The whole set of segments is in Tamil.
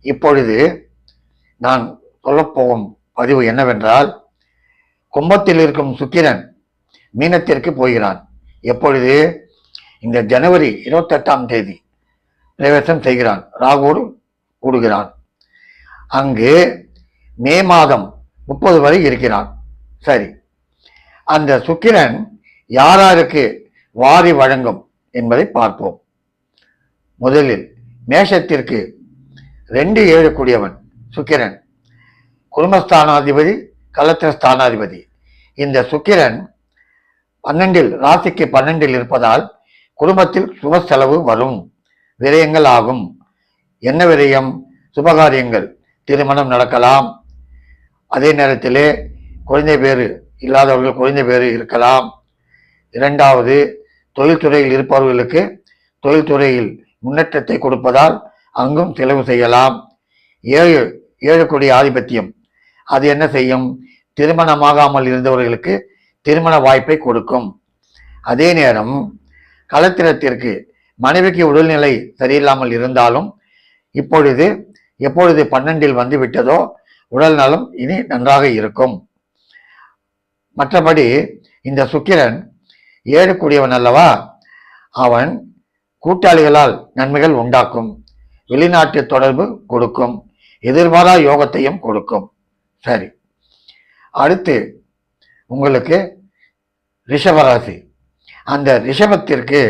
இப்பொழுது நான் சொல்லப்போகும் பதிவு என்னவென்றால், கும்பத்தில் இருக்கும் சுக்கிரன் மீனத்திற்கு போகிறான். எப்பொழுது? இந்த ஜனவரி 28ஆம் தேதி பிரவேசம் செய்கிறான். ராகுவோடு கூடுகிறான். அங்கு மே மாதம் 30 வரை இருக்கிறான். சரி, அந்த சுக்கிரன் யாராருக்கு வாரி வழங்கும் என்பதை பார்ப்போம். முதலில் மேஷத்திற்கு 2-7 கூடியவன் சுக்கிரன், குடும்பஸ்தானாதிபதி, கலத்திரஸ்தானாதிபதி. இந்த சுக்கிரன் 12 ராசிக்கு 12 இருப்பதால் குடும்பத்தில் சுப செலவு வரும், விரயங்கள் ஆகும். என்ன விரயம்? சுபகாரியங்கள், திருமணம் நடக்கலாம். அதே நேரத்திலே குழந்தை பேறு இல்லாதவர்கள் குழந்தை பேறு இருக்கலாம். இரண்டாவது, தொழில்துறையில் இருப்பவர்களுக்கு தொழில்துறையில் முன்னேற்றத்தை கொடுப்பதால் அங்கும் செலவு செய்யலாம். 7 கோடி ஆதிபத்தியம், அது என்ன செய்யும்? திருமணமாகாமல் இருந்தவர்களுக்கு திருமண வாய்ப்பை கொடுக்கும். அதே நேரம் கலத்திரத்திற்கு மனைவிக்கு உடல்நிலை சரியில்லாமல் இருந்தாலும் எப்பொழுது 12 வந்து விட்டதோ உடல் நலம் இனி நன்றாக இருக்கும். மற்றபடி இந்த சுக்கிரன் 7 கூடியவன் அல்லவா, அவன் கூட்டாளிகளால் நன்மைகள் உண்டாக்கும், வெளிநாட்டு தொடர்பு கொடுக்கும், எதிர்பாரா யோகத்தையும் கொடுக்கும். சரி, அடுத்து உங்களுக்கு ரிஷபராசி. அந்த ரிஷபத்திற்கு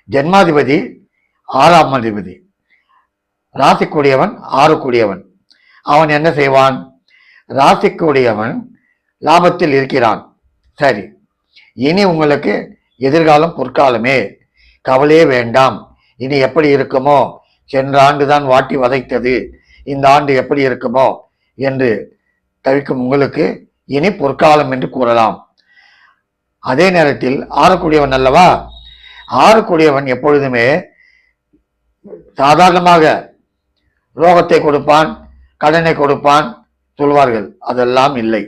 ஜென்மாதிபதி 6ஆம் அதிபதி, ராசிக்குடையவன் 6 கூடியவன். அவன் என்ன செய்வான்? ராசிக்குடையவன் லாபத்தில் இருக்கிறான். சரி, இனி உங்களுக்கு எதிர்காலம் பொற்காலமே, கவலையே வேண்டாம். இனி எப்படி இருக்குமோ, சென்ற ஆண்டு தான் வாட்டி வதைத்தது, இந்த ஆண்டு எப்படி இருக்குமோ என்று தவிக்கும் உங்களுக்கு இனி பொற்காலம் என்று கூறலாம். அதே நேரத்தில் 6 கூடியவன் அல்லவா, 6 கூடியவன் எப்பொழுதுமே சாதாரணமாக ரோகத்தை கொடுப்பான், கடனை கொடுப்பான் சொல்வார்கள். அதெல்லாம் இல்லை.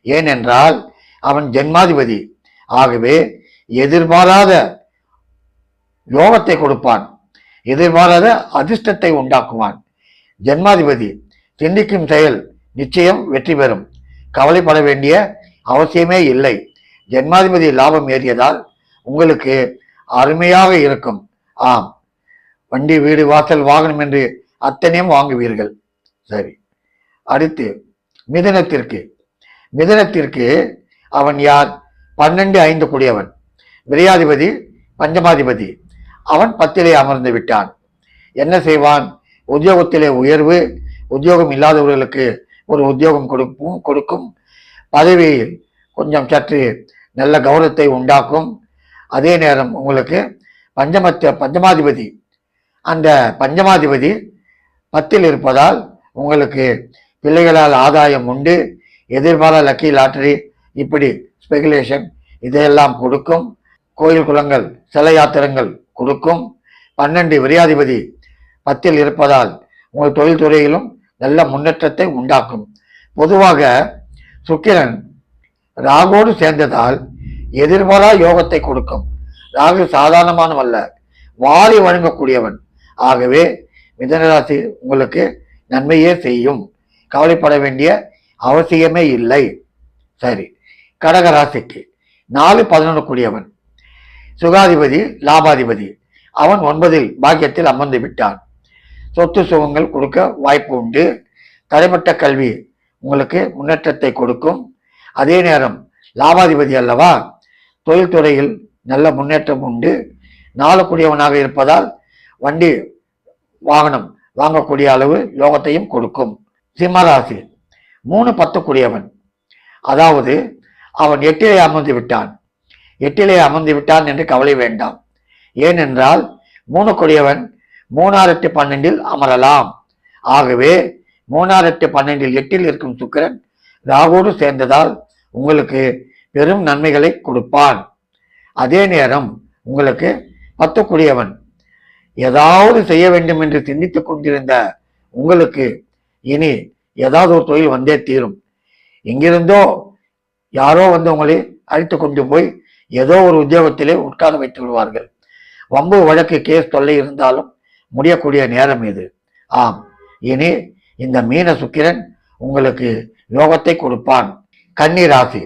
ஏனென்றால் அவன் ஜென்மாதிபதி. ஆகவே எதிர்பாராத யோகத்தை கொடுப்பான், எதிர்பாராத அதிர்ஷ்டத்தை உண்டாக்குவான். ஜென்மாதிபதி சிந்திக்கும் செயல் நிச்சயம் வெற்றி பெறும். கவலைப்பட வேண்டிய அவசியமே இல்லை. ஜென்மாதிபதி லாபம் ஏறியதால் உங்களுக்கு அருமையாக இருக்கும். ஆம், வண்டி, வீடு, வாசல், வாகனம் என்று அத்தனையும் வாங்குவீர்கள். சரி, அடுத்து மிதனத்திற்கு அவன் யார்? 12-5 கூடியவன், விரையாதிபதி, பஞ்சமாதிபதி. அவன் 10 அமர்ந்து விட்டான். என்ன செய்வான்? உத்தியோகத்திலே உயர்வு, உத்தியோகம் இல்லாதவர்களுக்கு ஒரு உத்தியோகம் கொடுக்கும், பதவியில் கொஞ்சம் சற்று நல்ல கௌரவத்தை உண்டாக்கும். அதே நேரம் உங்களுக்கு பஞ்சமாதிபதி, அந்த பஞ்சமாதிபதி 10 இருப்பதால் உங்களுக்கு பிள்ளைகளால் ஆதாயம் உண்டு. எதிர்பாரா லக்கி லாட்டரி, இப்படி ஸ்பெகுலேஷன் இதையெல்லாம் கொடுக்கும். கோயில் குளங்கள், சில யாத்திரங்கள் கொடுக்கும். 12 விரையாதிபதி 10 இருப்பதால் உங்கள் தொழில்துறையிலும் நல்ல முன்னேற்றத்தை உண்டாக்கும். பொதுவாக சுக்கிரன் ராகுவோடு சேர்ந்ததால் எதிர்பாரா யோகத்தை கொடுக்கும். ராகு சாதாரணமானவல்ல, வாரி வழங்கக்கூடியவன். ஆகவே மிதனராசி உங்களுக்கு நன்மையே செய்யும், கவலைப்பட வேண்டிய அவசியமே இல்லை. சரி, கடகராசிக்கு 4-11 கூடியவன், சுகாதிபதி, லாபாதிபதி. அவன் 9 பாக்கியத்தில் அமர்ந்து விட்டான். சொத்து சுகங்கள் கொடுக்க வாய்ப்பு உண்டு. தடைப்பட்ட கல்வி உங்களுக்கு முன்னேற்றத்தை கொடுக்கும். அதே நேரம் லாபாதிபதி அல்லவா, தொழில்துறையில் நல்ல முன்னேற்றம் உண்டு. 4 கூடியவனாக இருப்பதால் வண்டி, வாகனம் வாங்கக்கூடிய அளவு யோகத்தையும் கொடுக்கும். சிம்மராசி 3-10 கூடியவன், அதாவது அவன் 8 அமர்ந்து விட்டான். 8 அமர்ந்து விட்டான் என்று கவலை வேண்டாம். ஏனென்றால் 3 கூடியவன் 3-8-12 அமரலாம். ஆகவே 3-8-12 8 இருக்கும் சுக்கிரன் ராகுவோடு சேர்ந்ததால் உங்களுக்கு பெரும் நன்மைகளை கொடுப்பான். அதே நேரம் உங்களுக்கு 10 கூடியவன் ஏதாவது செய்ய வேண்டும் என்று சிந்தித்துக் கொண்டிருந்த உங்களுக்கு இனி ஏதாவது ஒரு தொழில் வந்தே தீரும். எங்கிருந்தோ யாரோ வந்து உங்களை அழைத்து கொண்டு போய் ஏதோ ஒரு உத்தியோகத்திலே உட்கார வைத்து விடுவார்கள். வம்பு, வழக்கு, கேஸ் தொல்லை இருந்தாலும் முடியக்கூடிய நேரம் இது. ஆம், இனி இந்த மீன சுக்கிரன் உங்களுக்கு யோகத்தை கொடுப்பான். கன்னி ராசி.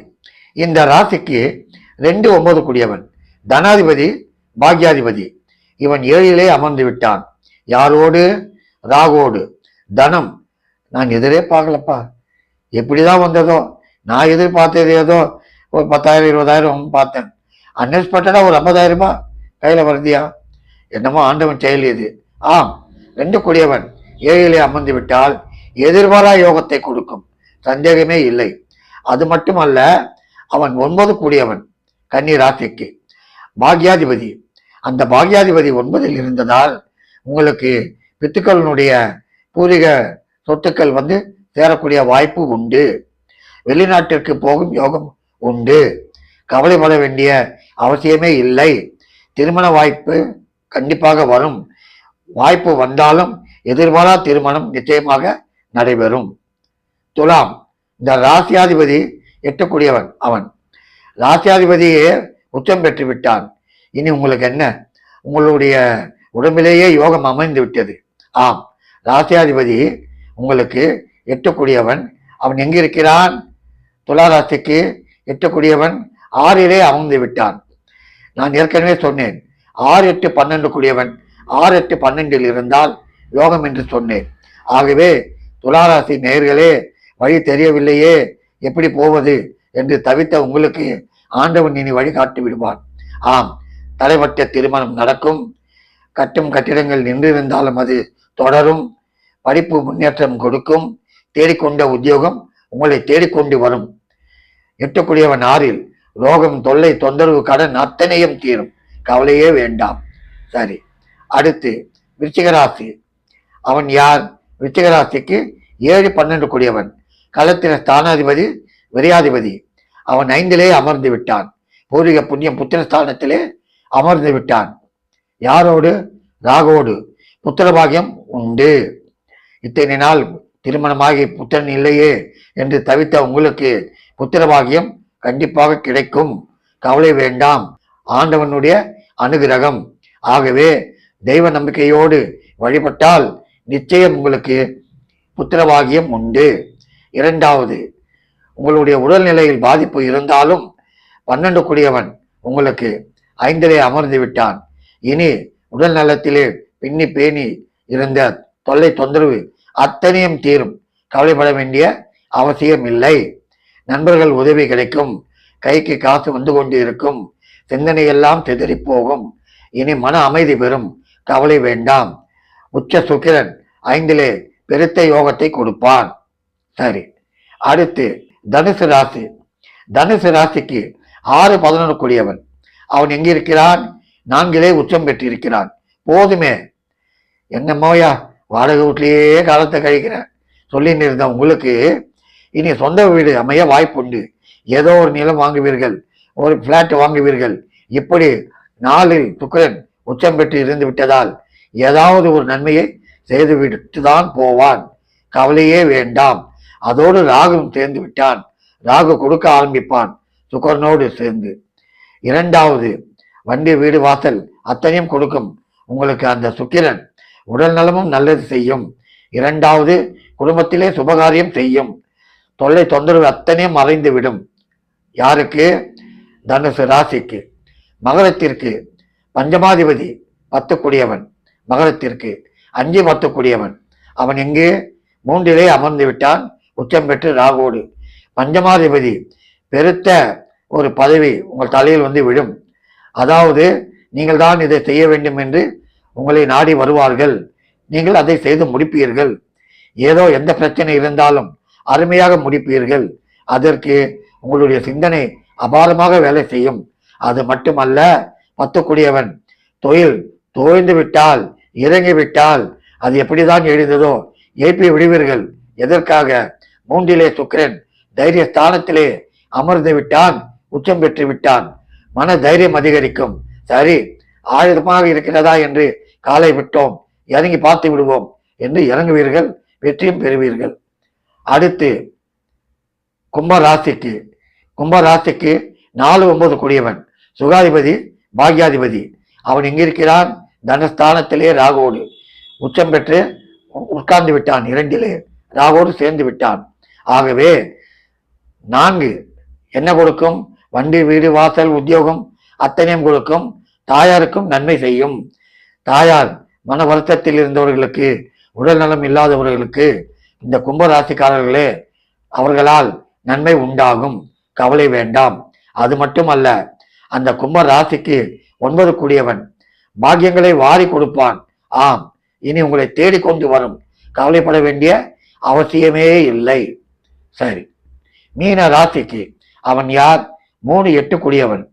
இந்த ராசிக்கு 2 9 கூடியவன், தனாதிபதி பாக்யாதிபதி. இவன் 7லே அமர்ந்து விட்டான். யாரோடு? ராகுவோடு. தனம் நான் எதிரே பார்க்கலப்பா, எப்படிதான் வந்ததோ, நான் எதிர்பார்த்தது ஏதோ ஒரு 10,000 20,000 பார்த்தேன். அன்எக்ஸ்பெக்டடா ஒரு 50,000 ரூபாய் கையில வருதியா, என்னமோ ஆண்டவன் செயல் இது. ஆம், 2 கூடியவன் 7லே அமர்ந்து விட்டால் எதிர்பாரா யோகத்தை கொடுக்கும், சந்தேகமே இல்லை. அது மட்டுமல்ல, அவன் 9 கூடியவன் கன்னி ராசிக்கு பாக்யாதிபதி. அந்த பாக்யாதிபதி 9ல் இருந்ததால் உங்களுக்கு பித்துக்களினுடைய பூர்வீக சொத்துக்கள் சேரக்கூடிய வாய்ப்பு உண்டு. வெளிநாட்டிற்கு போகும் யோகம் உண்டு. கவலைப்பட வேண்டிய அவசியமே இல்லை. திருமண வாய்ப்பு கண்டிப்பாக வரும். வாய்ப்பு வந்தாலும் எதிர்பாரா திருமணம் நிச்சயமாக நடைபெறும். துலாம். இந்த ராசியாதிபதி 8 கூடியவன். அவன் ராசியாதிபதியே உச்சம் பெற்று விட்டான். இனி உங்களுக்கு என்ன? உங்களுடைய உடம்பிலேயே யோகம் அமைந்து விட்டது. ஆம், ராசியாதிபதி உங்களுக்கு 8 கூடியவன். அவன் எங்கிருக்கிறான்? துலா ராசிக்கு 8 கூடியவன் 6லே அமர்ந்து விட்டான். நான் ஏற்கனவே சொன்னேன், 6 8 12 கூடியவன் 6 8 12ல் இருந்தால் யோகம் என்று சொன்னேன். ஆகவே துளாராசி நேயர்களே, வழி தெரியவில்லையே, எப்படி போவது என்று தவித்த உங்களுக்கு ஆண்டவன் இனி வழி காட்டி விடுவான். ஆம், தலைவட்ட திருமணம் நடக்கும். கட்டும் கட்டிடங்கள் நின்றிருந்தாலும் அது தொடரும். படிப்பு முன்னேற்றம் கொடுக்கும். தேடிக்கொண்ட உத்தியோகம் உங்களை தேடிக்கொண்டு வரும். 8 கூடியவன் 6ல் ரோகம், தொல்லை, தொந்தரவு, கடன் அத்தனையும் தீரும். கவலையே வேண்டாம். சரி, அடுத்து விருச்சிகராசி. அவன் யார்? விருச்சிகராசிக்கு 7 12 கூடியவன், களத்தின ஸ்தானாதிபதி விரையாதிபதி. அவன் 5லே அமர்ந்து விட்டான். பூர்வீக புண்ணியம் புத்திரஸ்தானத்திலே அமர்ந்து விட்டான். யாரோடு? ராகுவோடு. புத்திரபாகியம் உண்டு. இத்தனை நாள் திருமணமாகி புத்திரன் இல்லையே என்று தவித்த உங்களுக்கு புத்திரபாகியம் கண்டிப்பாக கிடைக்கும். கவலை வேண்டாம். ஆண்டவனுடைய அனுகிரகம். ஆகவே தெய்வ நம்பிக்கையோடு வழிபட்டால் நிச்சயம் உங்களுக்கு புத்திரபாகியம் உண்டு. 2வது, உங்களுடைய உடல்நிலையில் பாதிப்பு இருந்தாலும் 12 கூடியவன் உங்களுக்கு 5லே அமர்ந்து விட்டான். இனி உடல் நலத்திலே பின்னி பேணி இருந்த தொல்லை தொந்தரவு அத்தனையும் தீரும். கவலைப்பட வேண்டிய அவசியம் இல்லை. நண்பர்கள் உதவி கிடைக்கும். கைக்கு காசு வந்து கொண்டு இருக்கும். சிந்தனை எல்லாம் சிதறி போகும். இனி மன அமைதி பெறும். கவலை வேண்டாம். உச்ச சுக்கிரன் 5லே பெருத்த யோகத்தை கொடுப்பான். சரி, அடுத்து தனுசு ராசி. தனுசு ராசிக்கு 6 11 கூடியவன். அவன் எங்கிருக்கிறான்? 4லே உச்சம் பெற்றிருக்கிறான். போதுமே, என்னமோயா வாடகை வீட்லேயே காலத்தை கழிக்கிறேன் சொல்லின்னு இருந்த உங்களுக்கு இனி சொந்த வீடு அமைய வாய்ப்புண்டு. ஏதோ ஒரு நிலம் வாங்குவீர்கள், ஒரு பிளாட் வாங்குவீர்கள். இப்படி 4ல் சுக்கிரன் உச்சம் பெற்று இருந்து விட்டதால் ஏதாவது ஒரு நன்மையை செய்து விட்டுதான் போவான். கவலையே வேண்டாம். அதோடு ராகுவும் சேர்ந்து விட்டான். ராகு கொடுக்க ஆரம்பிப்பான் சுக்கரனோடு சேர்ந்து. 2வது, வண்டி வீடு வாசல் அத்தனையும் கொடுக்கும் உங்களுக்கு அந்த சுக்கிரன். உடல் நலமும் நல்லது செய்யும். 2வது, குடும்பத்திலே சுபகாரியம் செய்யும். தொல்லை தொந்தரவு அத்தனையும் மறைந்து விடும். யாருக்கு? தனுசு ராசிக்கு. மகரத்திற்கு பஞ்சமாதிபதி 10 கூடியவன். மகரத்திற்கு 5 10 கூடியவன். அவன் எங்கே? 3லே அமர்ந்து விட்டான் உச்சம் பெற்று ராகுவோடு. பஞ்சமாதிபதி பெருத்த ஒரு பதவி உங்கள் தலையில் விடும். அதாவது நீங்கள் தான் இதை செய்ய வேண்டும் என்று உங்களை நாடி வருவார்கள். நீங்கள் அதை செய்து முடிப்பீர்கள். ஏதோ எந்த பிரச்சனை இருந்தாலும் அருமையாக முடிப்பீர்கள். அதற்கு உங்களுடைய சிந்தனை அபாரமாக வேலை செய்யும். அது மட்டுமல்ல, 10 கூடியவன் தொழில் தோய்ந்து விட்டால், இறங்கி விட்டால் அது எப்படிதான் எழுந்ததோ ஏற்பி விடுவீர்கள். எதற்காக? 3லே சுக்கிரன் தைரிய ஸ்தானத்திலே அமர்ந்து விட்டான், உச்சம் பெற்று விட்டான். மன தைரியம் அதிகரிக்கும். சரி, ஆயுதமாக இருக்கிறதா என்று காலை விட்டோம், இறங்கி பார்த்து விடுவோம் என்று இறங்குவீர்கள், வெற்றியும் பெறுவீர்கள். அடுத்து கும்பராசிக்கு. கும்பராசிக்கு 4 9 கூடியவன், சுகாதிபதி பாக்யாதிபதி. அவன் எங்கிருக்கிறான்? தனஸ்தானத்திலே ராகுவோடு உச்சம் பெற்று உட்கார்ந்து விட்டான், 2 ராகுவோடு சேர்ந்து விட்டான். ஆகவே 4 என்ன கொடுக்கும்? வண்டி, வீடு, வாசல், உத்தியோகம் அத்தனையும் கொடுக்கும். தாயாருக்கும் நன்மை செய்யும். தாயார் மன வருத்தத்தில் இருந்தவர்களுக்கு, உடல் நலம் இல்லாதவர்களுக்கு, இந்த கும்ப ராசிக்காரர்களே, அவர்களால் நன்மை உண்டாகும், கவலை வேண்டாம். அது மட்டுமல்ல, அந்த கும்ப ராசிக்கு 9 கூடியவன் பாக்கியங்களை வாரி கொடுப்பான். ஆம், இனி உங்களை தேடிக்கொண்டு வரும், கவலைப்பட வேண்டிய அவசியமே இல்லை. சரி, மீன ராசிக்கு அவன் யார்? 3 8 கூடியவன்.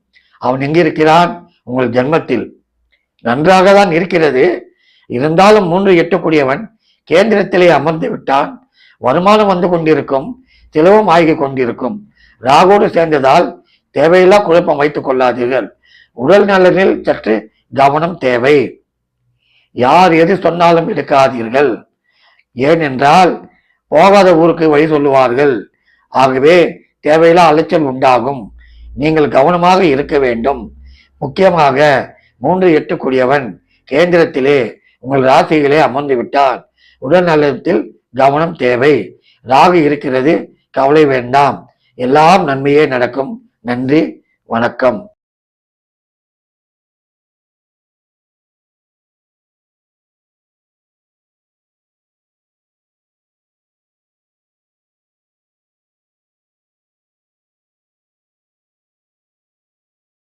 அவன் எங்கிருக்கிறான்? உங்கள் ஜென்மத்தில். நன்றாக தான் இருக்கிறது. இருந்தாலும் 3 8 கூடியவன் கேந்திரத்திலே அமர்ந்து விட்டான். வருமானம் வந்து கொண்டிருக்கும், செலவும் ஆகி கொண்டிருக்கும். ராகுவோடு சேர்ந்ததால் தேவையில்லா குழப்பம் வைத்துக் கொள்ளாதீர்கள். உடல் நலனில் சற்று கவனம் தேவை. யார் எது சொன்னாலும் எடுக்காதீர்கள். ஏனென்றால் போகாத ஊருக்கு வழி சொல்லுவார்கள். ஆகவே தேவையில்லா அலைச்சல் உண்டாகும். நீங்கள் கவனமாக இருக்க வேண்டும். முக்கியமாக 3 8 கூடியவன் கேந்திரத்திலே உங்கள் ராசிகளே அமர்ந்து விட்டால் உடல் நலத்தில் கவனம் தேவை. ராகு இருக்கிறது, கவலை வேண்டாம். எல்லாம் நன்மையே நடக்கும். நன்றி, வணக்கம்.